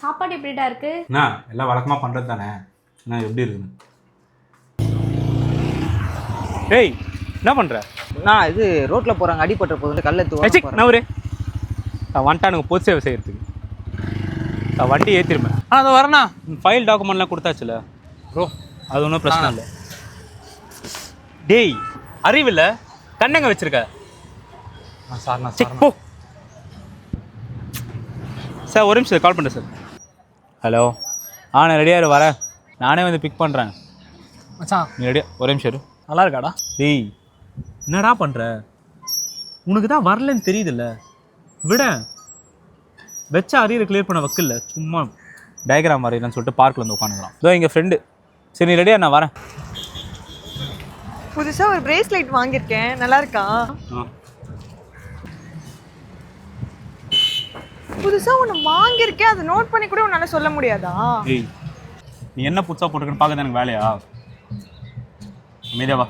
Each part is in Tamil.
சாப்பாடு எப்படிடா இருக்கு? நான் எல்லாம் வழக்கமா பண்றது தானே. நான் எப்படி இருக்குன்னு டேய் என்ன பண்ற? நான் இது ரோட்ல போறாங்க அடிபட்ட போது கல்ல தூவ நான் ஒரு வந்துட்டானுங்க பொது சேவை செய்யறதுக்கு. வண்டி ஏற்றிருப்பேன். அதை வரேண்ணா ஃபைல் டாக்குமெண்ட்லாம் கொடுத்தாச்சுல ப்ரோ, அது ஒன்றும் பிரச்சனை இல்லை. டேய் அறிவில்லை கண்ணங்க வச்சிருக்க சார்ண்ணா போ சார். ஒரு நிமிஷம் கால் பண்ணுறேன் சார். ஹலோ நான் ரெடியாக வரேன். நானே வந்து பிக் பண்ணுறேன் மச்சான். நீ ரெடியா? ஒரே நிமிஷம் இரு. நல்லா இருக்காடா? டேய் என்னடா பண்ணுற? உனக்கு தான் வரலன்னு தெரியுதுல்ல, விட வச்ச அரியரை கிளியர் பண்ண வக்கில்ல, சும்மா டயக்ராம் வரையிலன்னு சொல்லிட்டு பார்க்கில் வந்து உட்காந்துக்கலாம். இதோ எங்கள் ஃப்ரெண்டு. சரி நீ ரெடியா? நான் வரேன். புதுசாக ஒரு பிரேஸ்லெட் வாங்கியிருக்கேன், நல்லா இருக்கா? புதுசாக ஒன்று வாங்கியிருக்கேன், அதை நோட் பண்ணி கூட உன்னால் சொல்ல முடியாதா? டேய் நீ என்ன புதுசாக போட்டுருக்குன்னு பார்க்க எனக்கு வேலையா? மீதாவா?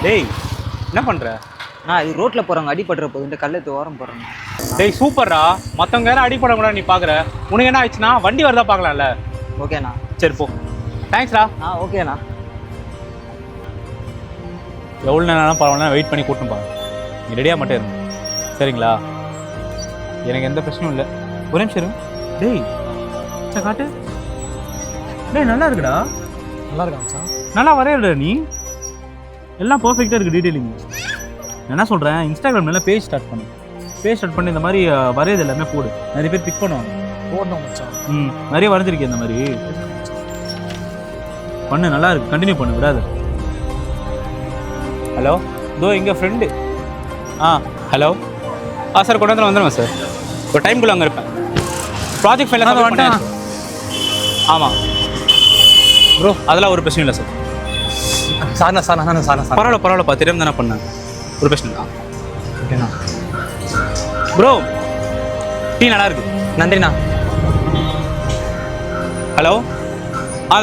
டேய் என்ன பண்ணுற? நான் இது ரோட்ல போறாங்க அடிபடுற போது கல்ல ஓரம் போறேன். டேய் சூப்பர்ரா. மற்றவங்க யாரும் அடிப்படக்கூடாது நீ பார்க்குற. உனக்கு என்ன ஆயிடுச்சுன்னா வண்டி வரதா பார்க்கலாம்ல. ஓகேண்ணா. சரி போ. தேங்க்ஸ்டா. ஓகேண்ணா. எவ்வளோ நேரம் பரவாயில்ல வெயிட் பண்ணி கூட்டின்னு பாருங்க. நீ ரெடியாக மட்டும் இருங்க சரிங்களா? எனக்கு எந்த பிரச்சனையும் இல்லை. ஒரே நிமிஷம் இருங்க. டேய் சா காட்டு. டேய் நல்லா இருக்குடா. நல்லா இருக்கான் சார். நல்லா வரையிட நீ. எல்லாம் பர்ஃபெக்டாக இருக்குது டீட்டெயிலிங். என்ன சொல்கிறேன், இன்ஸ்டாகிராம்ல பேஜ் ஸ்டார்ட் பண்ணு. பேஜ் ஸ்டார்ட் பண்ணி இந்த மாதிரி வரையது எல்லாமே போடு. நிறைய பேர் பிக் பண்ணுவாங்க. போடணும் மச்சான். நிறைய வரைஞ்சிருக்கேன் இந்த மாதிரி. பண்ணு நல்லா இருக்கு, கண்டினியூ பண்ணு விடாது. ஹலோ இதோ எங்கள் ஃப்ரெண்டு. ஹலோ சார் கொண்டு வந்து வந்துடுவேன் சார். ஒரு டைம்குள்ளே அங்கே இருப்பேன். ப்ராஜெக்ட் ஃபைலில் தான் வந்துட்டேன். ஆமாம் ப்ரோ, அதெல்லாம் ஒரு பிரச்சனை இல்லை சார். சார்ண்ணா சார்ண்ணா சார்ண்ணா சார். பரவாயில்லப்பா, தெரியாம தானே பண்ணேன். ஒரு பிரச்சனை தான். ஓகேண்ணா. ப்ரோ டீ நல்லா இருக்கு. நன்றிண்ணா. ஹலோ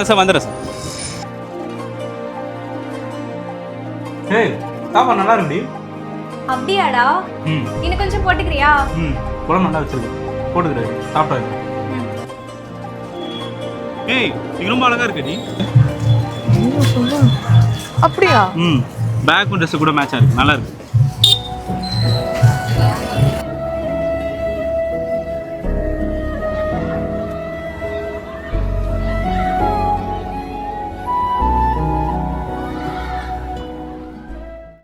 சார் வந்துடுறேன் சார். ஏய் சாப்பாடு நல்லா இருக்குடி. அப்படியாடா? இன்னும் கொஞ்சம் போட்டுக்கிறியா? குழம்பு நல்லா வச்சிருக்கேன், போட்டுக்கிறேன். சாப்பிட்டாரு. ஏய் நீ ரொம்ப அழகா இருக்கு நீ. அப்படியா? பேக் ட்ரெஸ் கூட மேட்சா இருக்கு, நல்லா இருக்கு.